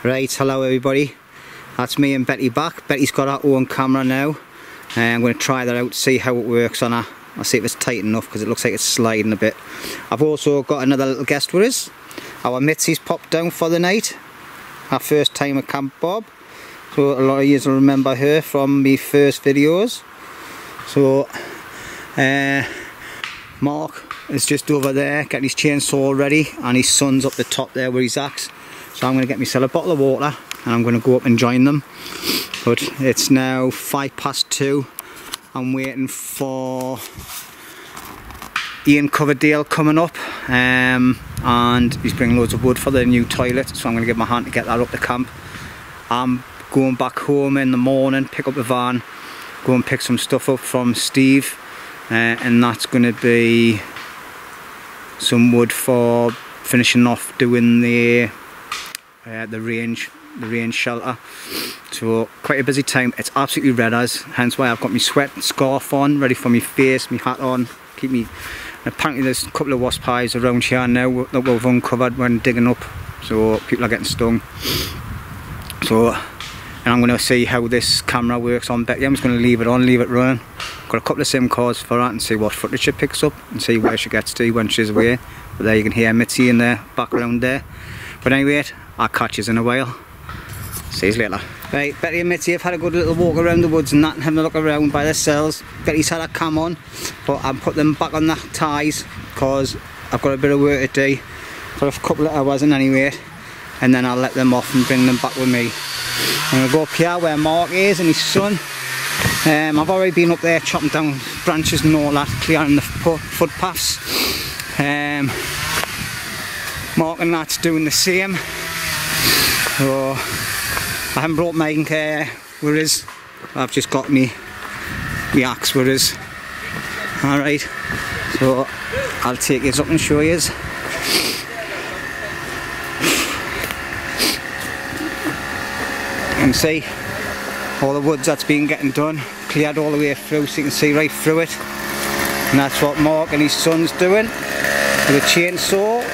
Right, hello everybody. That's me and Betty back. Betty's got her own camera now. I'm going to try that out, see how it works on her. I'll see if it's tight enough because it looks like it's sliding a bit. I've also got another little guest with us. Our Mitzi's popped down for the night. Our first time at Camp Bob. So a lot of you will remember her from my first videos. So Mark is just over there getting his chainsaw ready, and his son's up the top there with his axe. So I'm going to get myself a bottle of water and I'm going to go up and join them. But it's now 2:05. I'm waiting for Ian Coverdale coming up, and he's bringing loads of wood for the new toilet, so I'm going to give my hand to get that up the camp. I'm going back home in the morning, pick up the van, go and pick some stuff up from Steve, and that's going to be some wood for finishing off doing the range shelter. So quite a busy time. It's absolutely red as, hence why I've got my sweat scarf on, ready for my face, my hat on, keep me. Apparently there's a couple of wasp hives around here now that we've uncovered when digging up, so people are getting stung. So, and I'm going to see how this camera works on Betty. I'm just going to leave it on, leave it running. Got a couple of SIM cards for that and see what footage she picks up and see where she gets to when she's away. But there you can hear Mitzi in the background there. But anyway, I'll catch you in a while. See you later. Right, Betty and Mitzi have had a good little walk around the woods and that, and having a look around by themselves. Betty's had her cam on, but I've put them back on the ties because I've got a bit of work to do for a couple of hours and anyway, and then I'll let them off and bring them back with me. I'm going to go up here where Mark is and his son. I've already been up there chopping down branches and all that, clearing the footpaths. Mark and that's doing the same. So I haven't brought mine with us. I've just got me axe with us. Alright, so I'll take it up and show you. You can see all the woods that's been getting done, cleared all the way through, so you can see right through it. And that's what Mark and his son's doing with a chainsaw.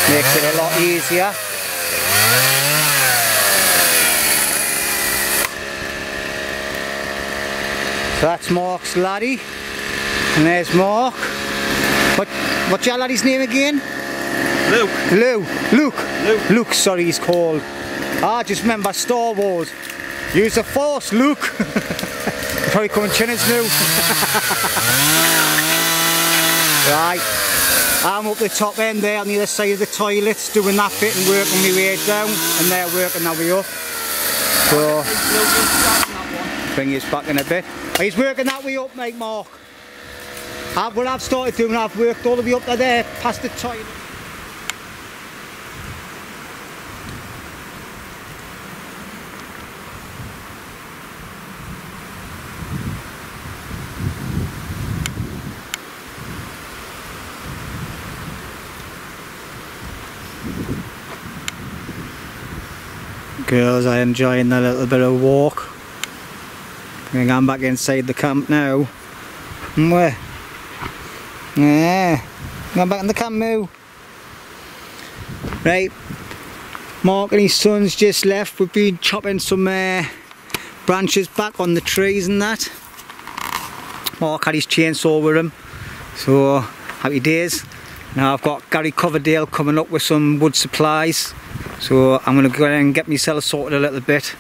Makes it a lot easier. So that's Mark's laddie, and there's Mark. What's your laddie's name again? Luke, sorry, he's called. Just remember Star Wars. Use the Force, Luke. Probably coming chinners new. Right, I'm up the top end there on the other side of the toilets doing that bit and working my way down, and they're working their way up. So, bring his back in a bit. He's working that way up, mate, Mark. What I've started doing, I've worked all the way up to there, past the toilet. Girls are enjoying a little bit of walk. I'm back inside the camp now. Where? Yeah, I'm back in the camp now. Right, Mark and his son's just left. We've been chopping some branches back on the trees and that. Mark had his chainsaw with him, so happy days. Now I've got Gary Coverdale coming up with some wood supplies, so I'm going to go ahead and get myself sorted a little bit,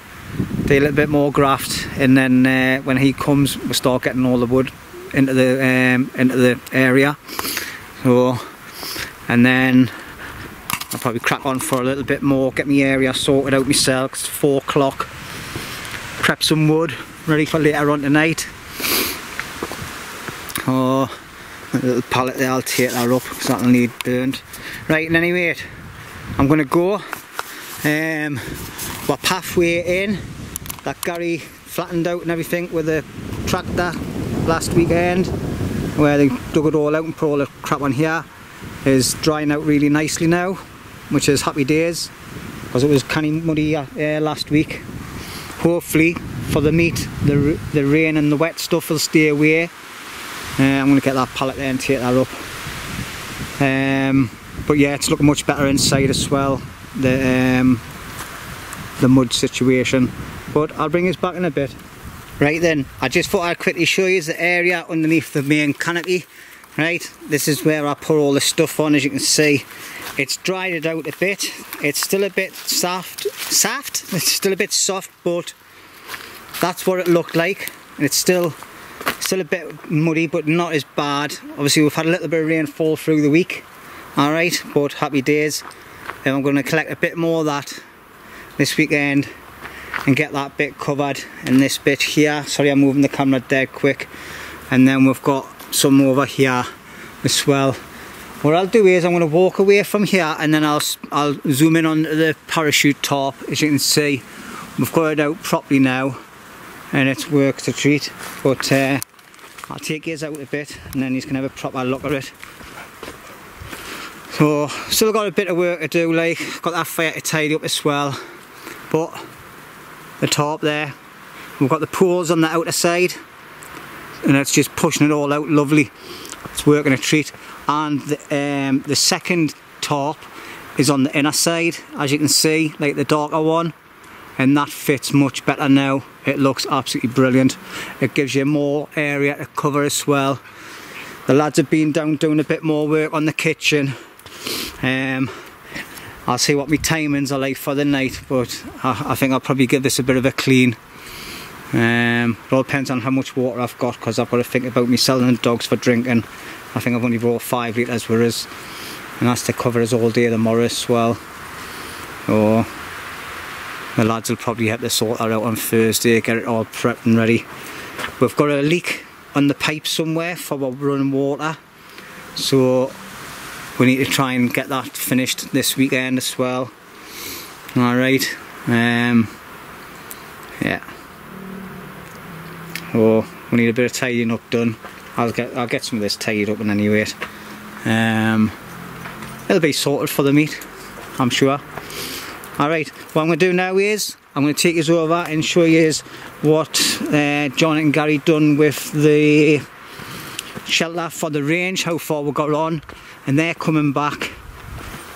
do a little bit more graft, and then when he comes we'll start getting all the wood into the area. So, and then I'll probably crack on for a little bit more, get my area sorted out myself. It's 4 o'clock. Prep some wood ready for later on tonight. Oh, a little pallet there, I'll take that up because that'll need burned. Right, and anyway, I'm gonna go. We're halfway in. That Gary flattened out and everything with the tractor last weekend, where they dug it all out and put all the crap on here, is drying out really nicely now, which is happy days, because it was kind of muddy last week. Hopefully for the meat, the rain and the wet stuff will stay away. I'm going to get that pallet there and take that up. But yeah, it's looking much better inside as well, the mud situation. But I'll bring us back in a bit. Right then, I just thought I'd quickly show you the area underneath the main canopy. Right, this is where I put all the stuff on. As you can see, it's dried it out a bit. It's still a bit soft. It's still a bit soft, but that's what it looked like. And it's still a bit muddy, but not as bad. Obviously, we've had a little bit of rainfall through the week. All right, but happy days. And I'm going to collect a bit more of that this weekend and get that bit covered. And this bit here. Sorry, I'm moving the camera dead quick. And then we've got some over here as well. What I'll do is I'm going to walk away from here, and then I'll zoom in on the parachute top. As you can see, we've got it out properly now, and it's work to treat. But I'll take his out a bit, and then he's going to have a proper look at it. So still got a bit of work to do, like got that fire to tidy up as well. But the top there, we've got the poles on the outer side, and it's just pushing it all out lovely. It's working a treat. And the second top is on the inner side, as you can see, like the darker one, and that fits much better now. It looks absolutely brilliant. It gives you more area to cover as well. The lads have been down doing a bit more work on the kitchen. I'll see what my timings are like for the night, but I think I'll probably give this a bit of a clean. It all depends on how much water I've got, because I've got to think about me selling the dogs for drinking. I think I've only brought 5 litres with us, and that's to cover us all day tomorrow as well. Or the lads will probably have to sort that out on Thursday, get it all prepped and ready. We've got a leak on the pipe somewhere for our running water, so we need to try and get that finished this weekend as well. Alright, yeah. Oh, we need a bit of tidying up done. I'll get some of this tidied up in any way. It'll be sorted for the meet, I'm sure. Alright, what I'm going to do now is I'm going to take you over and show you what John and Gary done with the shelter for the range, how far we got on, and they're coming back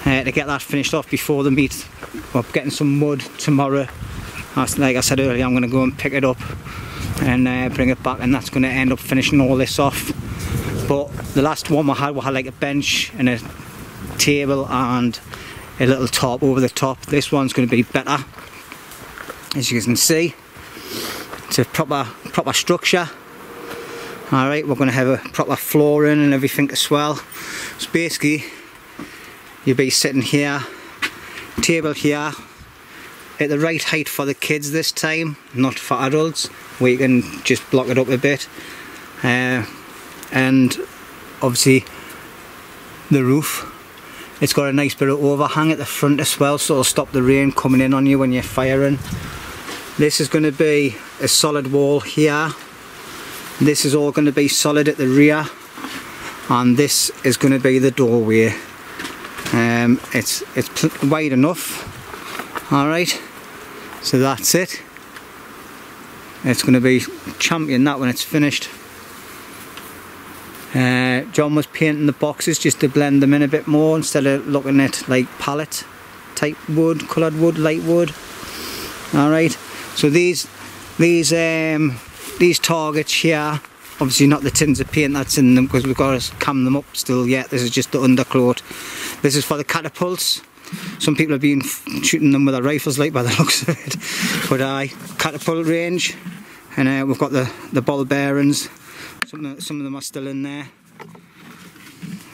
to get that finished off before the meet. We're getting some mud tomorrow. Like I said earlier, I'm going to go and pick it up and bring it back, and that's going to end up finishing all this off. But the last one we had like a bench and a table and a little top over the top. This one's going to be better, as you can see. It's a proper structure. Alright, we're going to have a proper flooring and everything as well. So basically, you'll be sitting here, table here, at the right height for the kids this time, not for adults, where you can just block it up a bit. And obviously the roof, it's got a nice bit of overhang at the front as well, so it'll stop the rain coming in on you when you're firing. This is going to be a solid wall here. This is all going to be solid at the rear, and this is going to be the doorway. It's wide enough. Alright, so that's it. It's going to be champion that when it's finished. John was painting the boxes just to blend them in a bit more, instead of looking at like palette type wood, coloured wood, light wood. Alright, so these targets here, obviously not the tins of paint that's in them, because we've got to cam them up still yet. This is just the undercoat. This is for the catapults. Some people have been shooting them with their rifles, like, by the looks of it. But catapult range, and we've got the ball bearings. Some of them are still in there,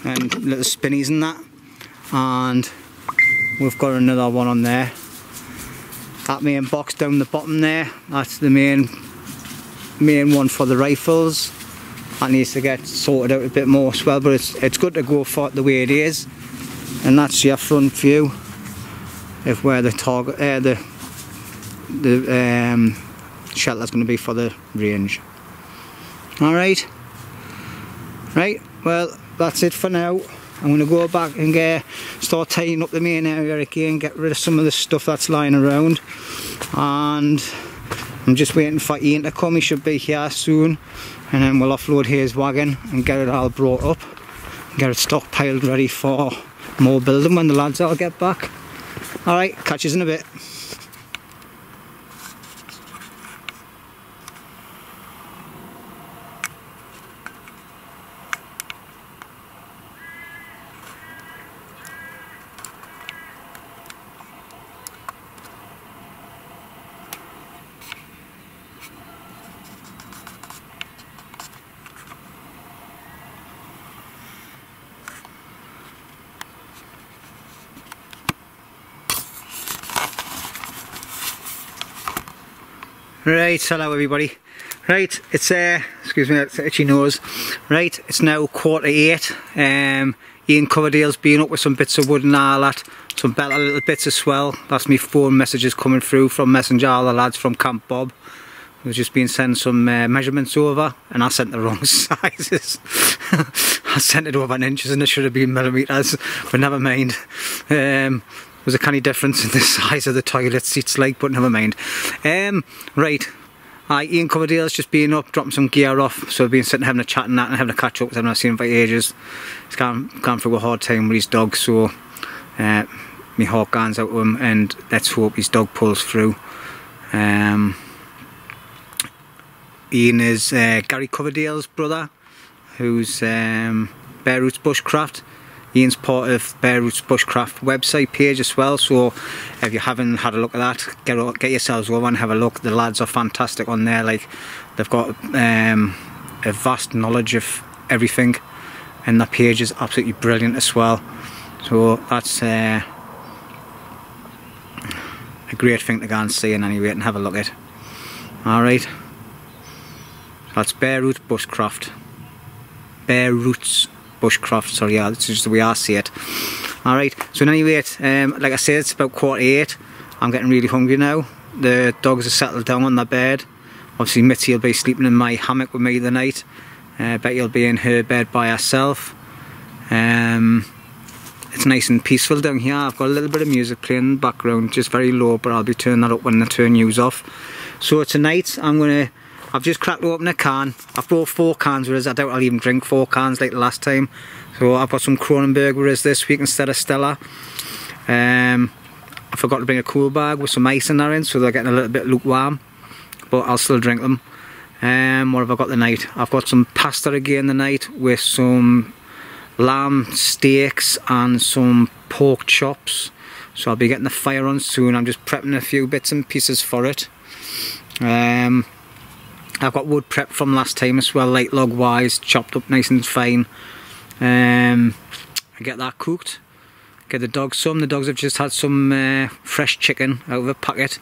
and little spinnies and that. And we've got another one on there. That main box down the bottom there, that's the main one for the rifles. That needs to get sorted out a bit more as well, but it's good to go for it the way it is. And that's your front view of where the target, the shelter's going to be for the range. Alright, right, well that's it for now. I'm going to go back and start tidying up the main area again, get rid of some of the stuff that's lying around, and I'm just waiting for Ian to come. He should be here soon, and then we'll offload his wagon and get it all brought up. get it stockpiled ready for more building when the lads all get back. Alright, catch you in a bit. Right, hello everybody. Right, it's excuse me, it's itchy nose. Right, it's now 8:15. Ian Coverdale's been up with some bits of wood and all that, some better little bits of swell. That's me phone messages coming through from Messenger, all the lads from Camp Bob. We've just been sending some measurements over, and I sent the wrong sizes. I sent it over in inches and it should have been millimetres, but never mind. There's a canny difference in the size of the toilet seats, like, but never mind. Right, Ian Coverdale's just been up, dropping some gear off, so I've been sitting having a chat and that, and having a catch up with him. I've not seen him for ages. He's gone through a hard time with his dog, so my heart goes out to him, and let's hope his dog pulls through. Ian is Gary Coverdale's brother, who's Bare Roots Bushcraft. Ian's part of Bare Roots Bushcraft website page as well, so if you haven't had a look at that, get yourselves over and have a look. The lads are fantastic on there. Like, they've got a vast knowledge of everything, and the page is absolutely brilliant as well. So that's a great thing to go and see, and anyway, and have a look at. Alright, that's Bare Roots Bushcraft. Bare Roots Bushcraft, sorry, yeah, that's just the way I see it. Alright, so anyway, like I said, it's about 8:15. I'm getting really hungry now. The dogs are settled down on their bed. Obviously Mitzi will be sleeping in my hammock with me tonight. Betty will be in her bed by herself. It's nice and peaceful down here. I've got a little bit of music playing in the background, just very low, but I'll be turning that up when I turn news off. So tonight I've just cracked open a can. I've brought 4 cans with us. I doubt I'll even drink 4 cans like the last time. So I've got some Kronenberg with us this week instead of Stella. I forgot to bring a cool bag with some ice in there in, so they're getting a little bit lukewarm, but I'll still drink them. What have I got tonight? I've got some pasta again tonight with some lamb steaks and some pork chops. So I'll be getting the fire on soon. I'm just prepping a few bits and pieces for it. I've got wood prep from last time as well, light log wise, chopped up nice and fine. I get that cooked, get the dogs some. The dogs have just had some fresh chicken out of a packet.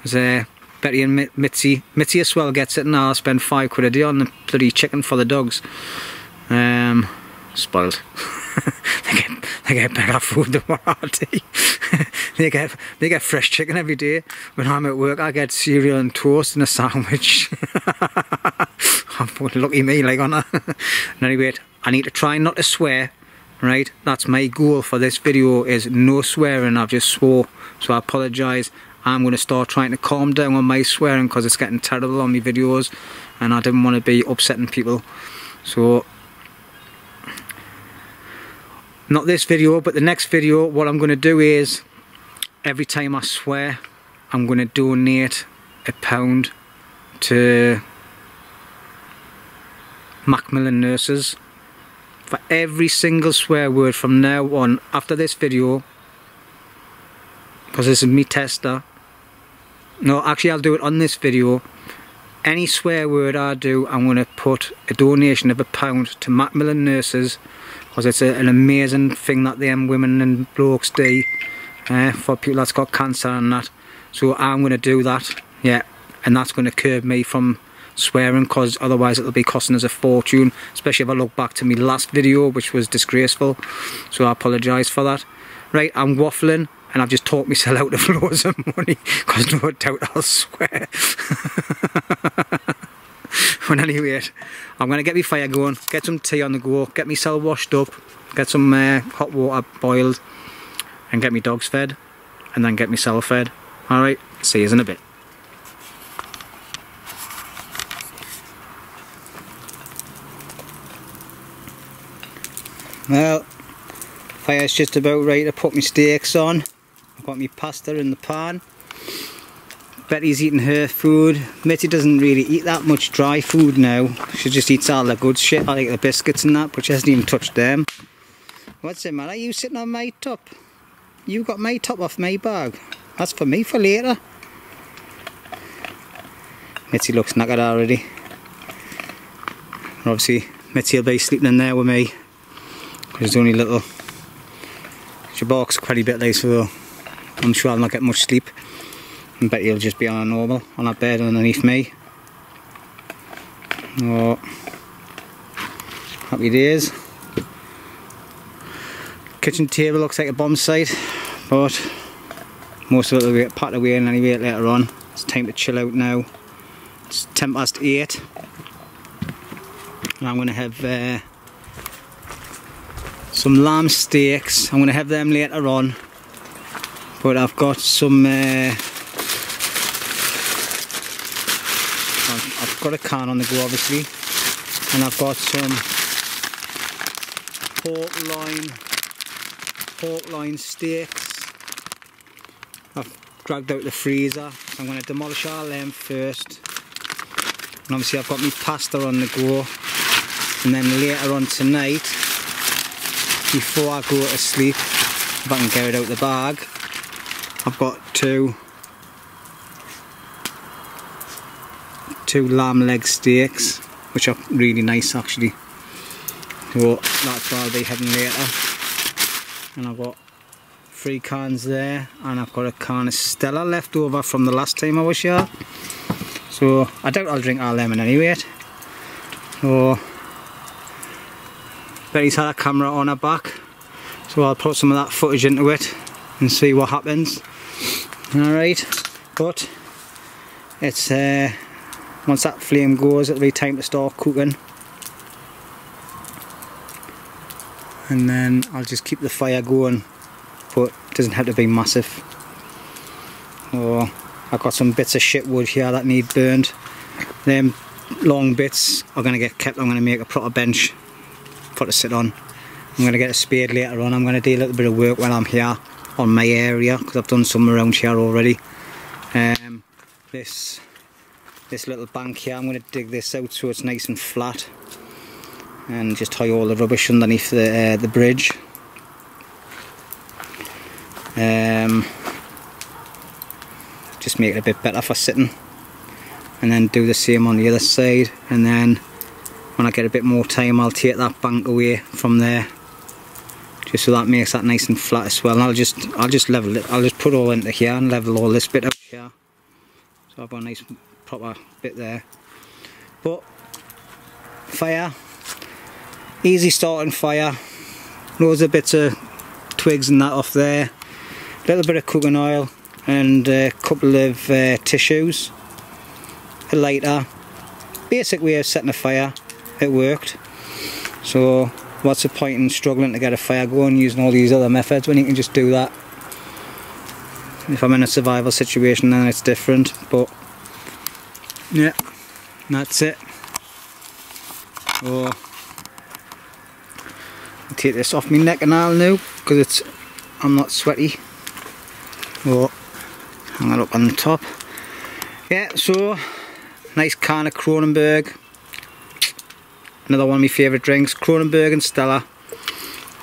There's Betty and Mitzi as well gets it, and I'll spend £5 a day on the bloody chicken for the dogs. Spoiled. they get better food than what I do. They get fresh chicken every day. When I'm at work, I get cereal and toast and a sandwich. I'm fucking lucky me, like, on that. Anyway, I need to try not to swear, right? That's my goal for this video, is no swearing. I've just swore, so I apologise. I'm going to start trying to calm down on my swearing because it's getting terrible on my videos, and I didn't want to be upsetting people. So, not this video, but the next video, what I'm going to do is, every time I swear, I'm going to donate £1 to Macmillan Nurses. For every single swear word from now on, after this video, because this is me tester. No, actually I'll do it on this video. Any swear word I do, I'm going to put a donation of £1 to Macmillan Nurses, because it's an amazing thing that them women and blokes do for people that's got cancer and that. So I'm going to do that, yeah, and that's going to curb me from swearing, because otherwise it'll be costing us a fortune, especially if I look back to my last video, which was disgraceful. So I apologise for that. Right, I'm waffling, and I've just talked myself out of loads of money, because no doubt I'll swear. But anyway, I'm going to get my fire going, get some tea on the go, get myself washed up, get some hot water boiled, and get my dogs fed, and then get myself fed. Alright, see you in a bit. Well, fire's just about ready to put my steaks on. I've got my pasta in the pan. Betty's eating her food. Mitty doesn't really eat that much dry food now. She just eats all the good shit, like the biscuits and that, but she hasn't even touched them. What's it, man? Are you sitting on my top? You got my top off my bag. That's for me for later. Mitty looks knackered already. Obviously, Mitty will be sleeping in there with me. There's only little. She barks quite a bit later, so I'm sure I'll not get much sleep. And Betty will just be on a normal, on that bed underneath me. Oh, happy days. Kitchen table looks like a bomb site, but most of it will get packed away and anyway later on. It's time to chill out now. It's 8:10. And I'm going to have some lamb steaks. I'm going to have them later on. But I've got some... I've got a can on the go obviously. And I've got some pork loin steaks. I've dragged out the freezer. So I'm going to demolish all them first. And obviously I've got my pasta on the go. And then later on tonight, before I go to sleep, if I can get it out the bag, I've got two lamb leg steaks, which are really nice actually. So that's what I'll be having later. And I've got 3 cans there, and I've got a can of Stella left over from the last time I was here. So I doubt I'll drink all lemon anyway. So Betty's had a camera on her back, so I'll put some of that footage into it and see what happens. Alright, but it's once that flame goes, it'll be time to start cooking. And then I'll just keep the fire going, but it doesn't have to be massive. So I've got some bits of shit wood here that need burned. Them long bits are going to get kept. I'm going to make a proper bench for to sit on. I'm going to get a spade later on. I'm going to do a little bit of work while I'm here on my area, because I've done some around here already. This little bank here, I'm going to dig this out so it's nice and flat, and just tie all the rubbish underneath the bridge. Just make it a bit better for sitting, and then do the same on the other side. And then when I get a bit more time, I'll take that bank away from there, just so that makes that nice and flat as well. And I'll just level it. I'll just put all into here and level all this bit out here, so I've got a nice proper bit there. But fire, easy starting fire. Loads of bits of twigs and that off there. A little bit of cooking oil and a couple of tissues, a lighter. Basic way of setting a fire. It worked. So what's the point in struggling to get a fire going using all these other methods when you can just do that? If I'm in a survival situation, then it's different, but yeah, that's it. So I'll take this off my neck and all now, because I'm not sweaty. So hang it up on the top. Yeah, so nice can of Kronenberg. Another one of my favourite drinks. Kronenberg and Stella,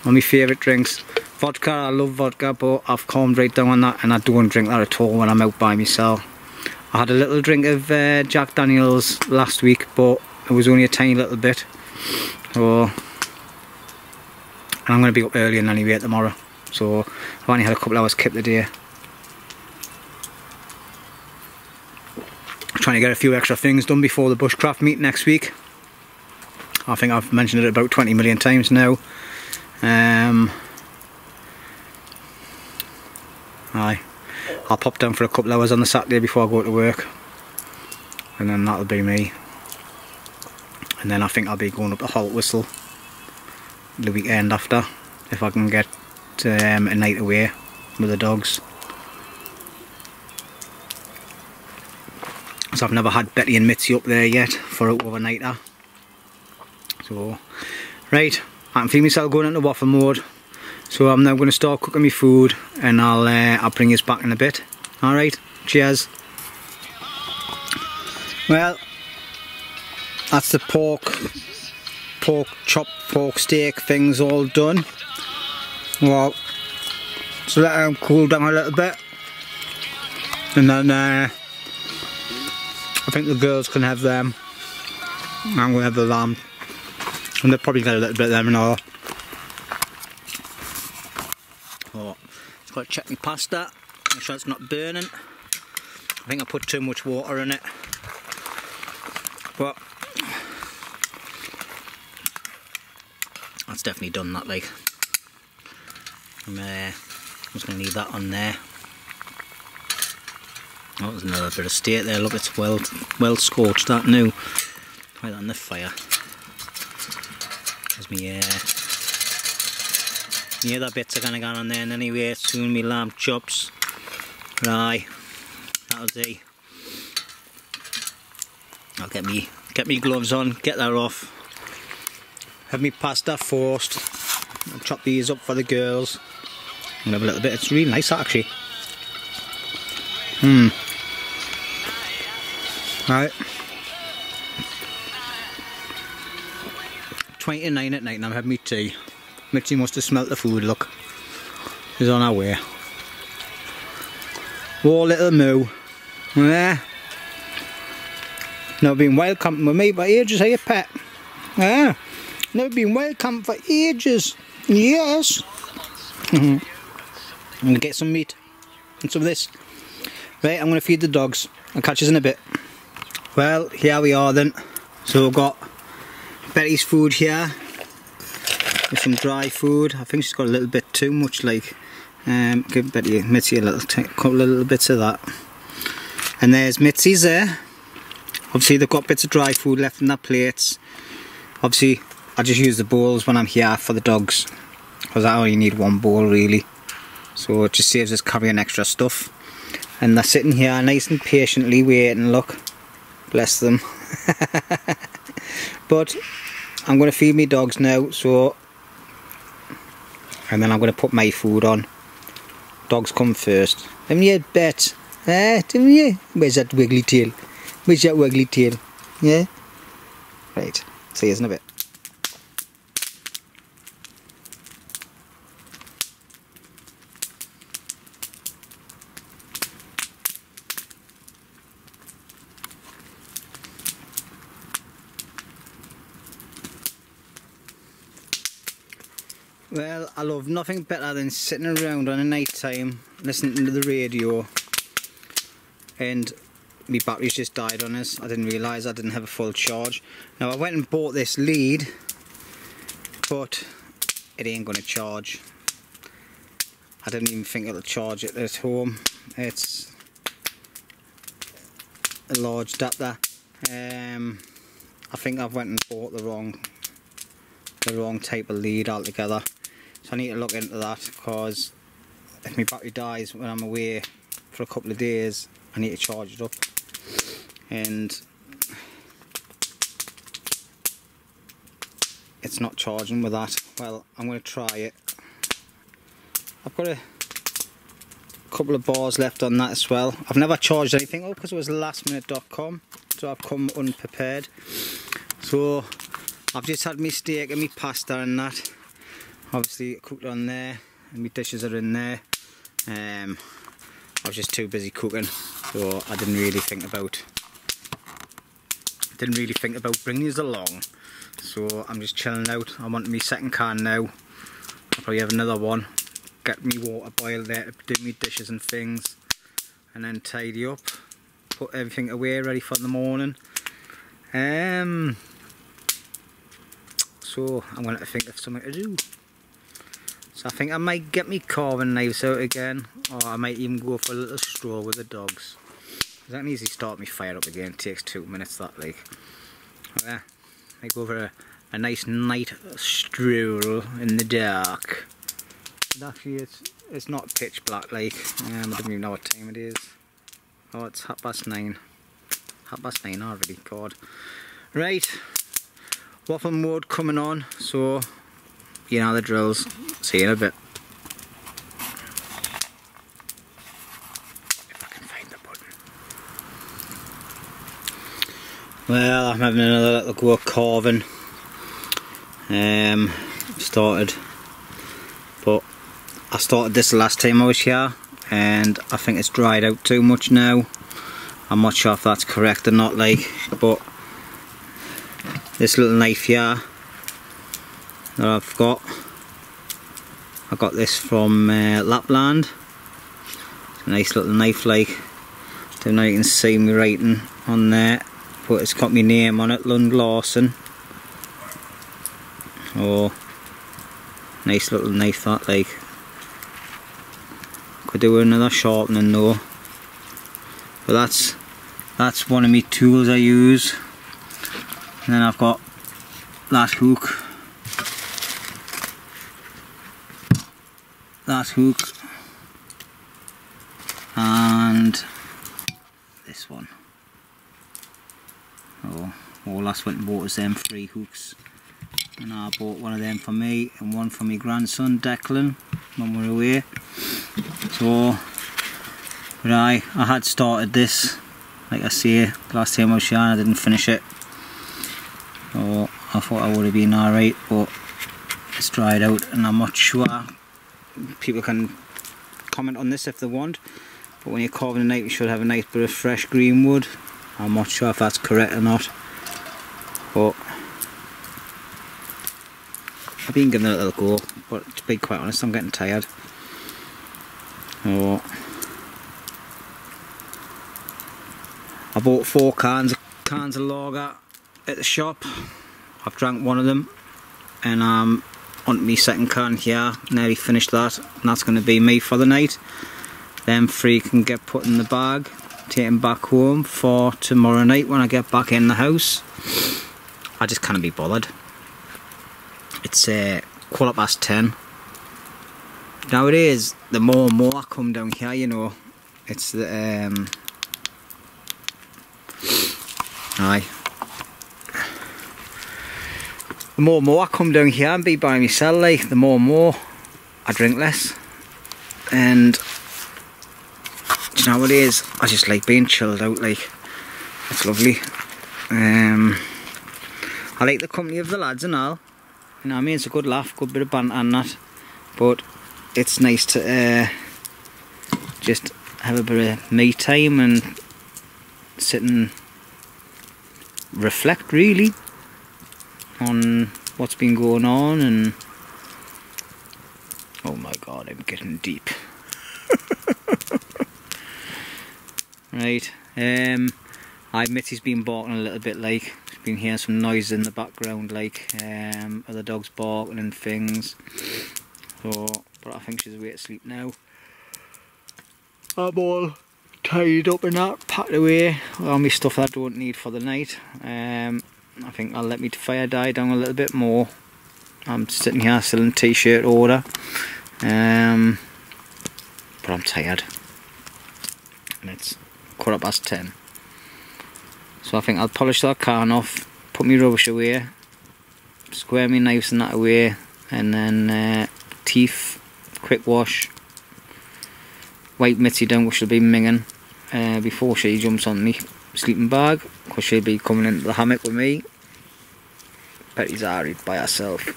one of my favourite drinks. Vodka, I love vodka, but I've calmed right down on that, and I don't drink that at all when I'm out by myself. I had a little drink of Jack Daniels last week, but it was only a tiny little bit. So, and I'm going to be up early and anyway tomorrow, so I've only had a couple hours kept the day. I'm trying to get a few extra things done before the bushcraft meet next week. I think I've mentioned it about 20 million times now. I'll pop down for a couple hours on the Saturday before I go to work, and then that'll be me. And then I think I'll be going up to Holt Whistle the weekend after, if I can get a night away with the dogs. So I've never had Betty and Mitzi up there yet for an overnighter. So, right, I can feel myself going into waffle mode. So I'm now going to start cooking my food, and I'll bring you back in a bit. Alright, cheers. Well, that's the pork steak things all done. Well, so let them cool down a little bit, and then I think the girls can have them. I'm going to have the lamb, and they'll probably get a little bit of them and all. Oh, just got to check my pasta, make sure it's not burning. I think I put too much water in it, but that's definitely done that, like. I'm just going to leave that on there. Oh, there's another bit of steak there. Look, it's well scorched, that new. Try that on the fire. There's me the other bits are going to go on there, and anyway, soon me lamb chops. Right, that'll do. I'll get me gloves on, get that off. Have me pasta first. I'll chop these up for the girls. I'm gonna have a little bit. It's really nice, actually. Right. 29 at night, and I'm having me tea. Mitzi must have smelt the food. Look, she's on her way. Oh, little moo. Yeah. Never been wild camping with me for ages, are you, pet? Yeah. Never been wild camping for ages. Yes. I'm going to get some meat and some of this. Right, I'm going to feed the dogs. I'll catch you in a bit. Well, here we are then. So we've got Betty's food here. With some dry food. I think she's got a little bit too much, like. Give Betty, Mitzi a couple of little bits of that. And there's Mitzi's there. Obviously they've got bits of dry food left in their plates. Obviously I just use the bowls when I'm here for the dogs, because I only need one bowl really. So it just saves us carrying extra stuff. And they're sitting here nice and patiently waiting, look. Bless them. But I'm going to feed me dogs now, so... And then I'm going to put my food on. Dogs come first. Come here, Bet. Come here. Where's that wiggly tail? Where's that wiggly tail? Yeah? Right. See you in a bit. Well, I love nothing better than sitting around on a night time listening to the radio, and my battery's just died on us. I didn't realise I didn't have a full charge. Now I went and bought this lead, but it ain't gonna charge. I didn't even think it'll charge it at home. It's a large adapter. I think I've went and bought the wrong type of lead altogether. So I need to look into that, because if my battery dies when I'm away for a couple of days, I need to charge it up. And it's not charging with that. Well, I'm going to try it. I've got a couple of bars left on that as well. I've never charged anything up because it was lastminute.com, so I've come unprepared. So I've just had my steak and my pasta and that. Obviously cooked on there, and my dishes are in there. I was just too busy cooking, so I didn't really think about bringing these along. So I'm just chilling out. I'm on my second can now. I'll probably have another one. Get me water boiled there to do me dishes and things, and then tidy up, put everything away ready for the morning. So I'm going to think of something to do. So I think I might get me carving knives out again, or I might even go for a little stroll with the dogs. I can easily start me fire up again. It takes 2 minutes, that, like. Yeah, I go for a nice night stroll in the dark. And actually it's not pitch black, like. I don't even know what time it is. Oh, it's 9:30. 9:30 already, God. Right, waffle mode coming on, so you know the drills. See you in a bit. If I can find the button. Well, I'm having another little go at carving. Started, but I started this the last time I was here, and I think it's dried out too much now. I'm not sure if that's correct or not, like, but this little knife here that I've got, I got this from Lapland. It's a nice little knife, like, don't know if you can see me writing on there, but it's got my name on it, Lund. Oh, nice little knife that, like. Could do another sharpening though. But that's one of my tools I use. And then I've got that hook. That hook. And this one. Oh, last went and bought us them 3 hooks. And I bought one of them for me and one for my grandson Declan when we were away. So, but I had started this, like I say, last time I was here, I didn't finish it. So I thought I would have been alright, but it's dried out and I'm not sure. People can comment on this if they want, but when you're carving a knife you should have a nice bit of fresh green wood. I'm not sure if that's correct or not, but I've been giving it a little go, but to be quite honest, I'm getting tired. Oh. I bought 4 cans of lager at the shop. I've drank one of them, and I'm on my second can here. Nearly finished that, and that's going to be me for the night. Them 3 can get put in the bag, taken back home for tomorrow night when I get back in the house. I just can't be bothered. It's 10:15. Nowadays, the more and more I come down here, you know, it's the the more and more I come down here and be by myself, like, the more and more I drink less. And do you know what it is? I just like being chilled out, like, it's lovely. I like the company of the lads and all. You know what I mean? It's a good laugh, good bit of banter and that. But it's nice to just have a bit of me time and sit and reflect, really, on what's been going on. And oh my god, I'm getting deep. Right, I admit he's been barking a little bit, like, he's been hearing some noise in the background, like, other dogs barking and things. So, but I think she's away to sleep now. I'm all tied up and that, packed away, all my stuff that I don't need for the night. I think I'll let my fire die down a little bit more. I'm sitting here still in t-shirt order, but I'm tired, and it's 10:15. So I think I'll polish that can off, put my rubbish away, square my knives and that away, and then teeth, quick wash, wipe Mitzi down, which will be minging before she jumps on me sleeping bag, because she'll be coming into the hammock with me. Betty's alright by herself.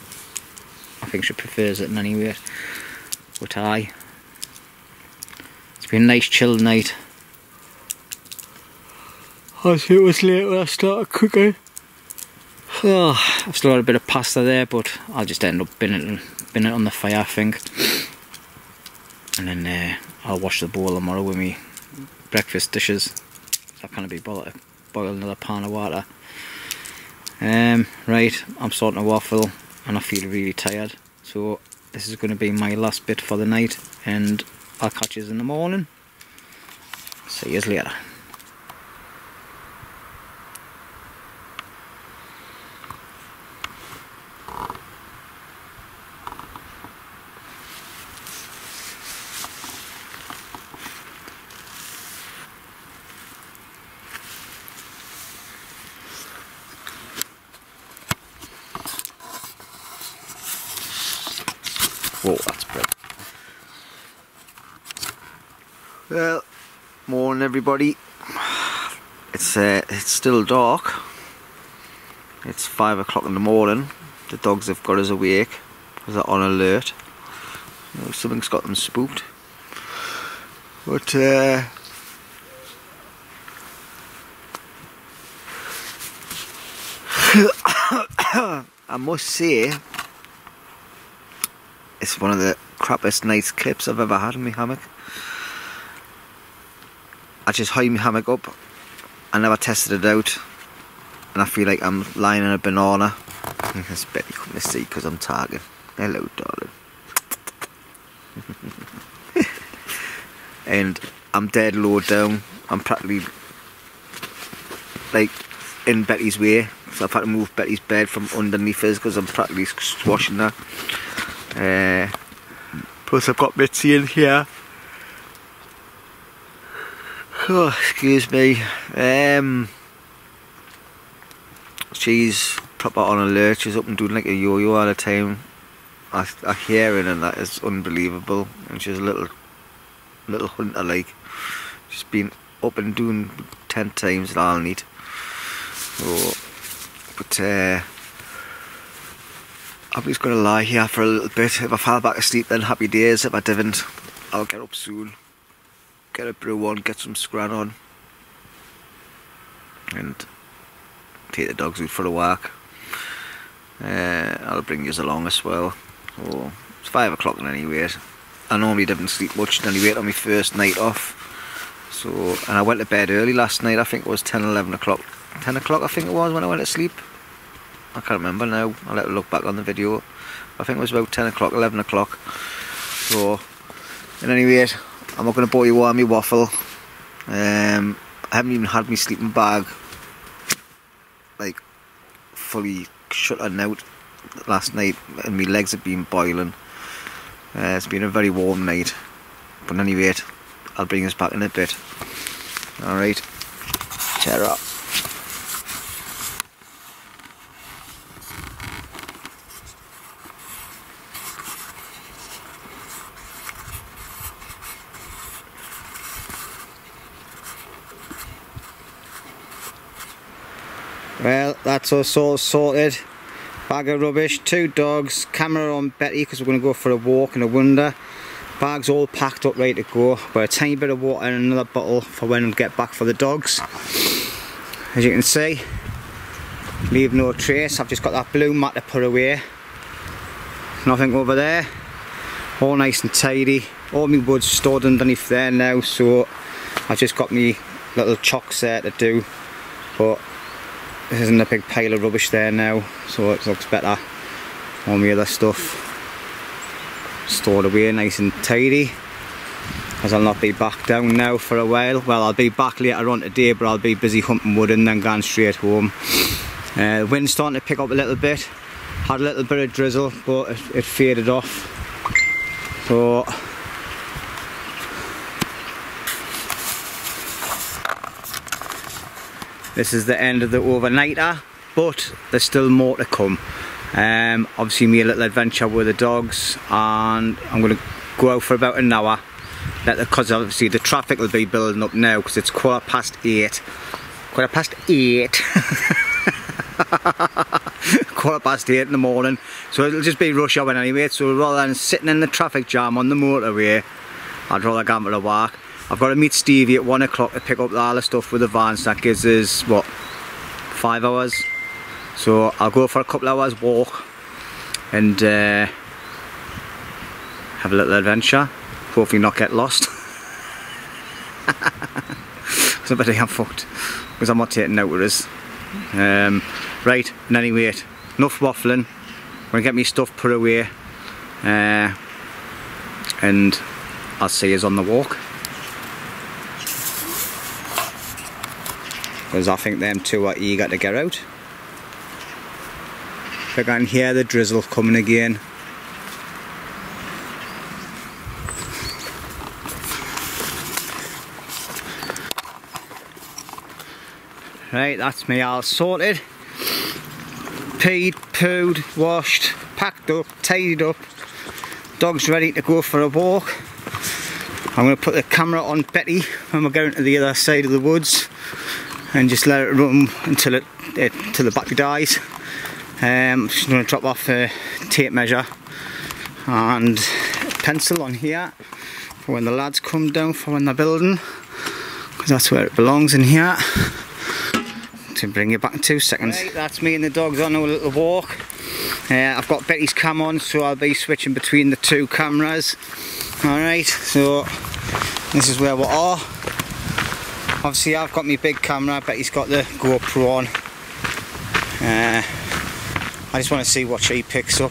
I think she prefers it in any way. But it's been a nice chilled night. I see it was late when I started cooking. Oh, I've still got a bit of pasta there, but I'll just end up binning it on the fire, I think. And then I'll wash the bowl tomorrow with me breakfast dishes. I can't be bothered to boil another pan of water. Right, I'm starting to waffle and I feel really tired. So this is going to be my last bit for the night, and I'll catch you in the morning. See you later. Whoa, that's brilliant. Well, morning everybody. It's still dark. It's 5 o'clock in the morning. The dogs have got us awake because they're on alert. You know, something's got them spooked. But I must say, it's one of the crappiest night's clips I've ever had in my hammock. I just hide my hammock up. I never tested it out, and I feel like I'm lying in a banana. It's Betty coming to see because I'm talking. Hello, darling. And I'm dead low down. I'm practically like in Betty's way, so I've had to move Betty's bed from underneath us because I'm practically squashing her. Plus I've got Mitzi in here. Oh, excuse me. She's proper on alert. She's up and doing like a yo-yo all the time. I hear her and that is unbelievable. And she's a little hunter like. She's been up and doing 10 times that I'll need. So, but I'm just gonna lie here for a little bit. If I fall back asleep, then happy days. If I didn't, I'll get up soon. Get a brew on, get some scran on, and take the dogs out for a walk. I'll bring you along as well. So it's 5 o'clock anyway. I normally didn't sleep much anyway on my first night off. So, and I went to bed early last night. I think it was 10, 11 o'clock. 10 o'clock I think it was when I went to sleep. I can't remember now. I'll have to look back on the video. I think it was about 10 o'clock, 11 o'clock. So, in any rate, I'm not going to bore you on my waffle. I haven't even had my sleeping bag like fully shut out last night, and my legs have been boiling. It's been a very warm night, but at any rate, I'll bring us back in a bit. Alright, cheer up. Well, that's us all sorted. Bag of rubbish, 2 dogs, camera on Betty because we're going to go for a walk in a wonder. Bags all packed up, ready to go. But a tiny bit of water and another bottle for when we get back for the dogs. As you can see, leave no trace. I've just got that blue mat to put away. Nothing over there. All nice and tidy. All my wood's stored underneath there now, so I've just got me little chocks there to do. But this isn't a big pile of rubbish there now, so it looks better. All my other stuff stored away nice and tidy, as I'll not be back down now for a while. Well, I'll be back later on today, but I'll be busy hunting wood and then going straight home. The wind's starting to pick up a little bit. Had a little bit of drizzle, but it faded off. So this is the end of the overnighter, but there's still more to come. Obviously me a little adventure with the dogs, and I'm going to go out for about an hour, because obviously the traffic will be building up now because it's 8:15. 8:15. 8:15 in the morning, so it'll just be rush hour anyway. So rather than sitting in the traffic jam on the motorway, I'd rather go for a walk. I've got to meet Stevie at 1 o'clock to pick up all the stuff with the van, so that gives us, what, 5 hours? So I'll go for a couple hours walk and have a little adventure. Hopefully not get lost. So but I'm fucked, because I'm not taking out with us. Right, and anyway, enough waffling. I'm going to get me stuff put away, and I'll see you on the walk. Because I think them two are eager to get out. I can hear the drizzle coming again. Right, that's me all sorted. Peed, pooed, washed, packed up, tidied up. Dog's ready to go for a walk. I'm going to put the camera on Betty when we're going to the other side of the woods and just let it run until the battery dies. Just going to drop off a tape measure and a pencil on here for when the lads come down for when they're building, because that's where it belongs, in here. To bring you back in 2 seconds. Right, that's me and the dogs on a little walk. I've got Betty's cam on, so I'll be switching between the two cameras. Alright, so this is where we are. Obviously I've got my big camera, Betty's got the GoPro on. I just want to see what she picks up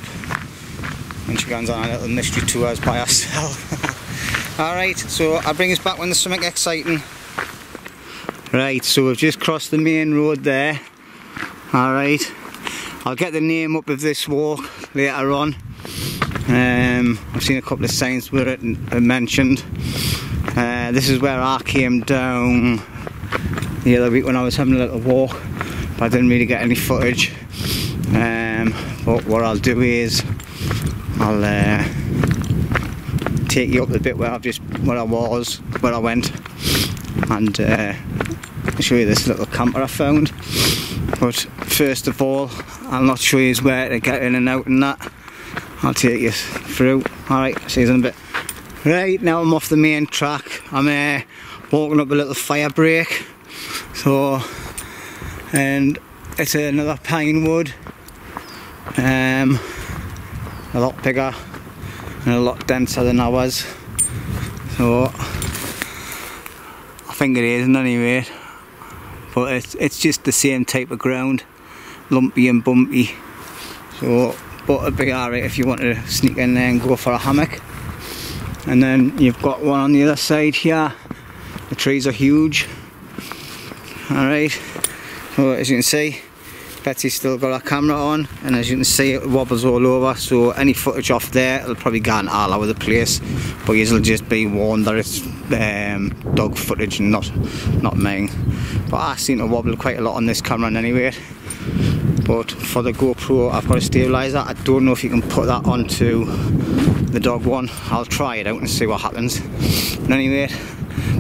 when she goes on a little mystery tours by herself. Alright, so I'll bring us back when there's something exciting. Right, so we've just crossed the main road there. Alright, I'll get the name up of this walk later on. I've seen a couple of signs where it mentioned. This is where I came down the other week when I was having a little walk, but I didn't really get any footage. But what I'll do is I'll take you up the bit where I went, and show you this little camper I found. But first of all, I'll not show you where to get in and out and that. I'll take you through. Alright, see you in a bit. Right, now I'm off the main track. I'm walking up a little fire break. So, and it's another pine wood. A lot bigger and a lot denser than ours. So, I think it isn't anyway. But it's just the same type of ground. Lumpy and bumpy. So, but it'd be alright if you wanted to sneak in there and go for a hammock. And then you've got one on the other side here. The trees are huge. Alright, so as you can see, Betsy's still got her camera on, and as you can see it wobbles all over, so any footage off there it'll probably go all over the place, but you'll just be warned that it's dog footage and not mine. But I seem to wobble quite a lot on this camera anyway. But for the GoPro I've got a stabiliser. I don't know if you can put that onto the dog one. I'll try it out and see what happens. But anyway,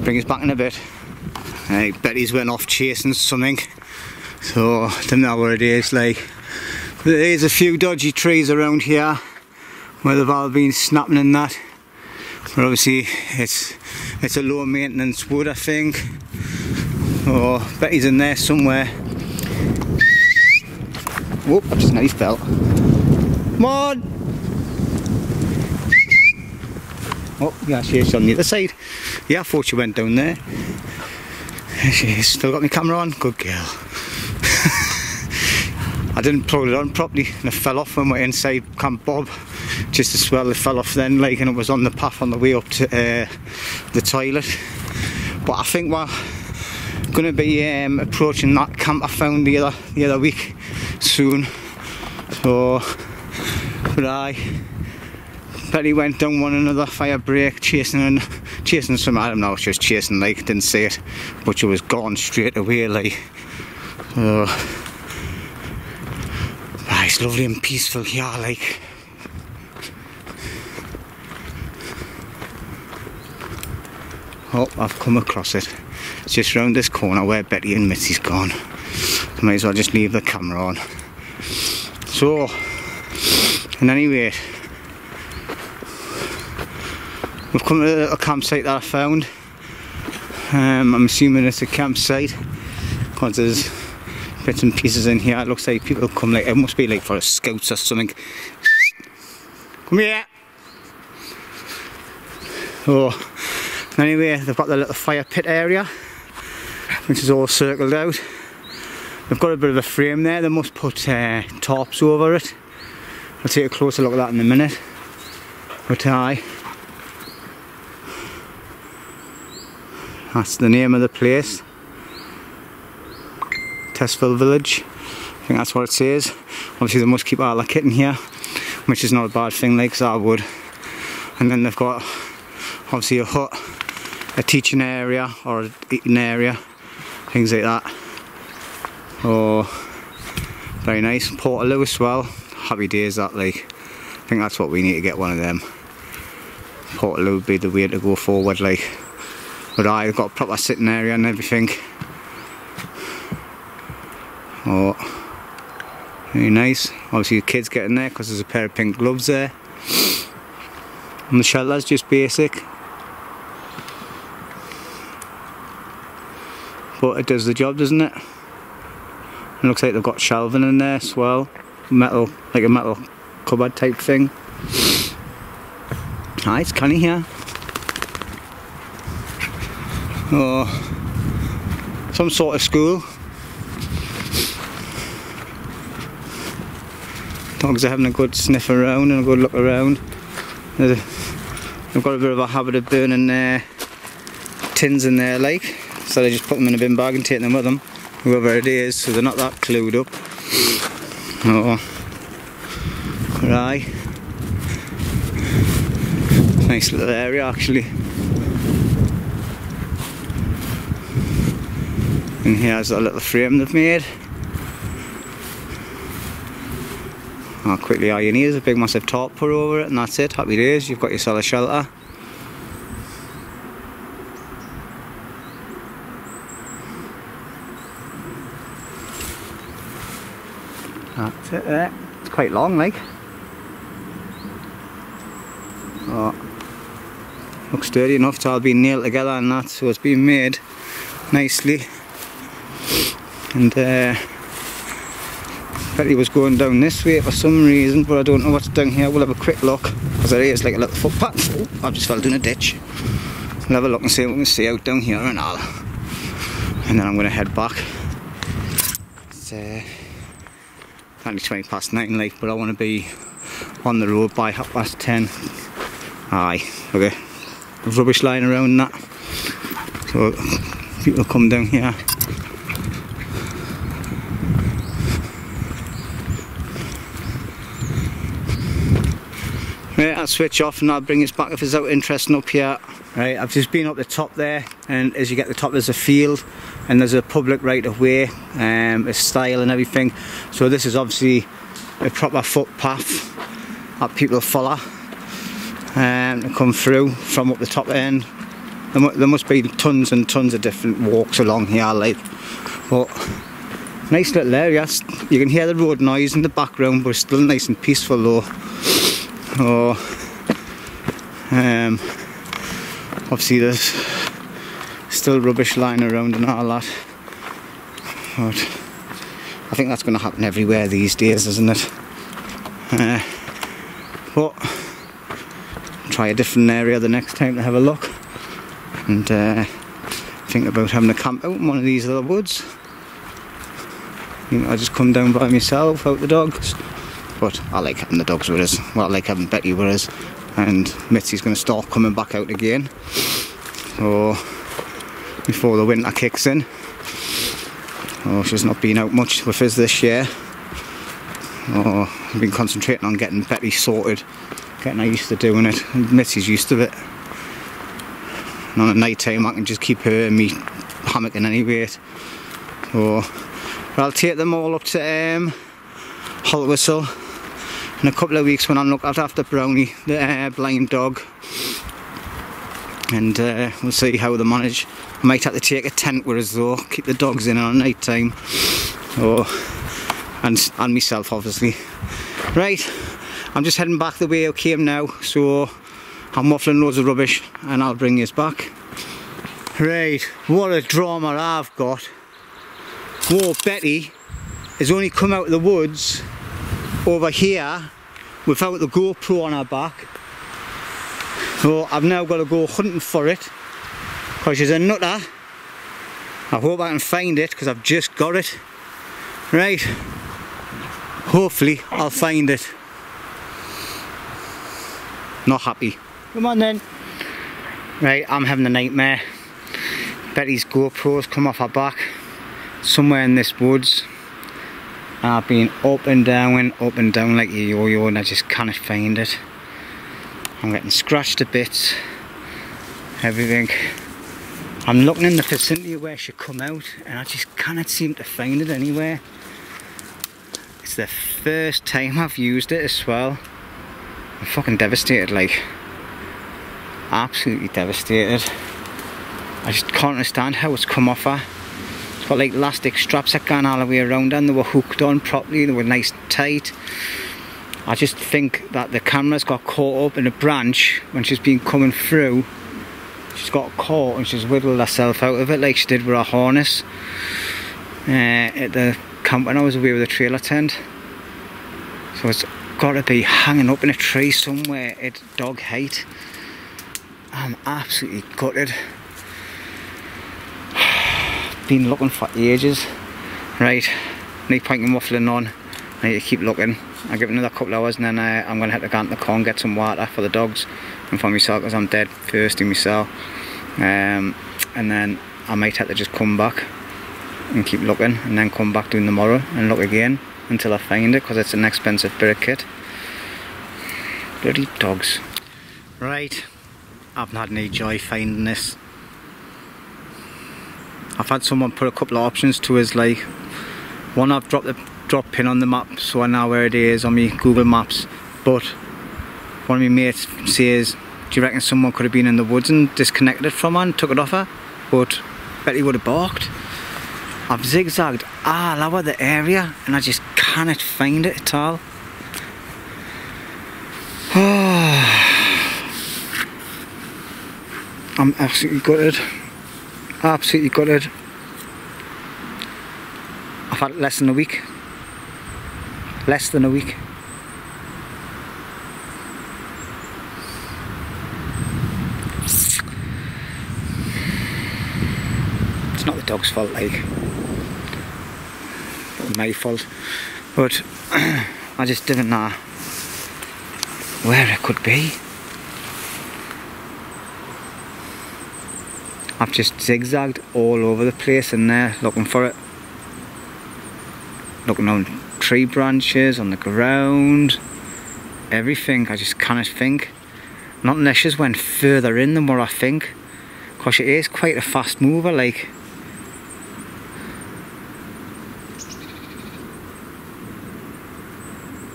bring us back in a bit. Betty's went off chasing something, so I don't know what it is like. There's a few dodgy trees around here where they've all been snapping and that. But obviously it's a low maintenance wood, I think. Oh, Betty's in there somewhere. Whoop, just nearly fell. Come on! Oh, yeah, she's on the other side. Yeah, I thought she went down there. She's still got my camera on. Good girl. I didn't plug it on properly and it fell off when we were inside Camp Bob. Just as well it fell off then, like, and it was on the path on the way up to the toilet. But I think we're going to be approaching that camp I found the other week soon. So, but Betty went down one another fire break chasing some, I don't know, she was chasing, like, didn't see it, but she was gone straight away, like. So, it's lovely and peaceful here, like. Oh, I've come across it. It's just round this corner where Betty and Mitzi's gone. I might as well just leave the camera on. So, and anyway, we've come to the little campsite that I found. I'm assuming it's a campsite because there's bits and pieces in here. It looks like people come, like, it must be like for a scouts or something. Come here! Oh. Anyway, they've got the little fire pit area, which is all circled out. They've got a bit of a frame there. They must put tarps over it. I'll take a closer look at that in a minute. But that's the name of the place. Testville Village. I think that's what it says. Obviously they must keep all the kit in here, which is not a bad thing, like, 'cause I would. And then they've got obviously a hut, a teaching area or an eating area, things like that. Oh, very nice. Portaloo as well. Happy days that, like. I think that's what we need to get, one of them. portal would be the way to go forward, like. But I've got a proper sitting area and everything. Oh, very nice. Obviously the kids get in there because there's a pair of pink gloves there. And the shelter's just basic. But it does the job, doesn't it? It looks like they've got shelving in there as well. Metal, like a metal cupboard type thing. Ah, it's canny here. Oh, some sort of school. Dogs are having a good sniff around and a good look around. They've got a bit of a habit of burning their tins in there, like, so they just put them in a bin bag and take them with them, whoever it is, so they're not that clued up. Oh, right. Nice little area actually. And here's a little frame they've made. I'll quickly iron here, there's a big massive tarp put over it, and that's it, happy days, you've got yourself a shelter. That's it there, it's quite long like. Oh, looks sturdy enough, it's all been nailed together and that, so it's been made nicely. And Betty was going down this way for some reason, but I don't know what's down here. We'll have a quick look, because there is like a little footpath. Oh, I've just fell down a ditch. We'll have a look and see what we can see out down here and all. And then I'm going to head back. It's only 20 past 9 like, but I want to be on the road by 10:30. Aye, okay. There's rubbish lying around and that. So people come down here. Right, I'll switch off and I'll bring us back if it's out interesting up here. Right, I've just been up the top there, and as you get to the top there's a field and there's a public right of way, a stile and everything. So this is obviously a proper footpath that people follow to come through from up the top end. There must be tons and tons of different walks along here, like. But nice little area. You can hear the road noise in the background, but it's still nice and peaceful though. Oh, obviously there's still rubbish lying around and all that, but I think that's going to happen everywhere these days, isn't it? But try a different area the next time to have a look, and think about having a camp out in one of these little woods. You know, I just come down by myself out the dogs. But I like having the dogs with us. Well, I like having Betty with us, and Mitzi's going to start coming back out again. So before the winter kicks in. Oh, she's not been out much with us this year. Oh, I've been concentrating on getting Betty sorted, getting her used to doing it. And Mitzi's used to it. And on a night time I can just keep her in me hammocking anyway. So I'll take them all up to Whistle in a couple of weeks when I'm looking after Brownie, the blind dog, and we'll see how they manage. I might have to take a tent with us though, keep the dogs in on night time. Oh, and myself obviously. Right, I'm just heading back the way I came now, so I'm muffling loads of rubbish and I'll bring you back. Right, what a drama I've got. Whoa, Betty has only come out of the woods over here without the GoPro on her back. So I've now got to go hunting for it because she's a nutter. I hope I can find it because I've just got it. Right, hopefully I'll find it. Not happy. Come on then. Right, I'm having a nightmare. Betty's GoPro's come off her back somewhere in this woods. I've been up and down like a yo-yo and I just can't find it. I'm getting scratched to bits, everything. I'm looking in the vicinity where she come out and I just cannot seem to find it anywhere. It's the first time I've used it as well. I'm fucking devastated, like. Absolutely devastated. I just can't understand how it's come off her. It's got like elastic straps that gone all the way around and they were hooked on properly, they were nice and tight. I just think that the camera's got caught up in a branch when she's been coming through. She's got caught and she's wiggled herself out of it like she did with her harness at the camp when I was away with the trailer tent. So it's got to be hanging up in a tree somewhere at dog height. I'm absolutely gutted. Been looking for ages. Right, need pointing muffling on. I need to keep looking. I'll give it another couple of hours and then I'm going to have to go into the car and get some water for the dogs and for myself because I'm dead thirsty myself. And then I might have to just come back and keep looking and then come back doing tomorrow and look again until I find it because it's an expensive bit of kit. Bloody dogs. Right, I've not had any joy finding this. I've had someone put a couple of options to us, like one I've dropped the drop pin on the map so I know where it is on my Google Maps, but one of my mates says, do you reckon someone could have been in the woods and disconnected it from her and took it off her? But I bet he would have balked. I've zigzagged all over the area and I just cannot find it at all. I'm absolutely gutted. Absolutely gutted. I've had less than a week. Less than a week. It's not the dog's fault, like. It's my fault. But I just didn't know where it could be. I've just zigzagged all over the place in there looking for it. Looking on tree branches, on the ground, everything. I just cannot think. Not unless she's went further in than what I think. Because she is quite a fast mover, like.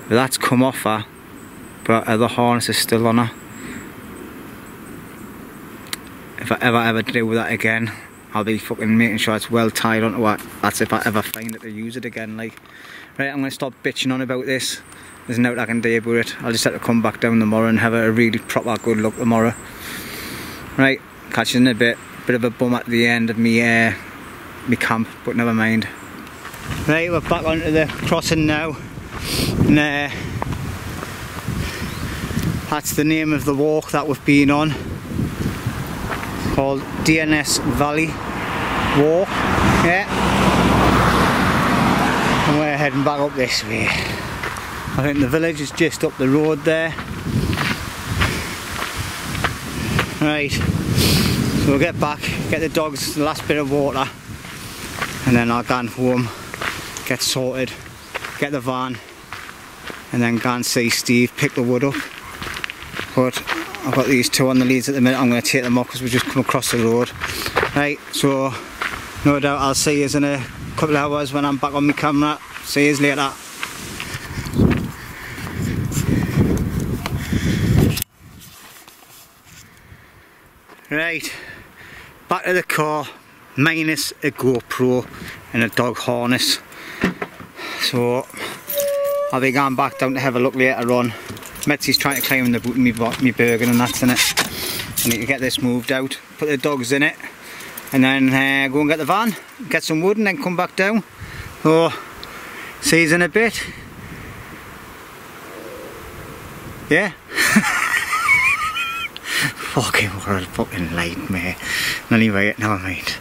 But that's come off her, but the harness is still on her. If I ever do that again, I'll be fucking making sure it's well tied onto her. That's if I ever find it to use it again, like. Right, I'm going to stop bitching on about this. There's nothing I can do about it. I'll just have to come back down tomorrow and have a really proper good look tomorrow. Right, catch you in a bit. Bit of a bum at the end of me camp, but never mind. Right, we're back onto the crossing now. And that's the name of the walk that we've been on. It's called DNS Valley Walk. Yeah. And we're heading back up this way. I think the village is just up the road there. Right, so we'll get back, get the dogs the last bit of water, and then I'll go home, get sorted, get the van, and then go and see Steve pick the wood up. But I've got these two on the leads at the minute. I'm going to take them off because we've just come across the road. Right, so no doubt I'll see you in a couple of hours when I'm back on my camera. See you later. Right, back to the car, minus a GoPro and a dog harness. So I'll be going back down to have a look later on. Metsy's trying to climb in the boot of me Bergen and that's in it. I need to get this moved out, put the dogs in it, and then go and get the van, get some wood and then come back down. So, see you in a bit. Yeah? Fucking what a fucking nightmare. Anyway, never mind.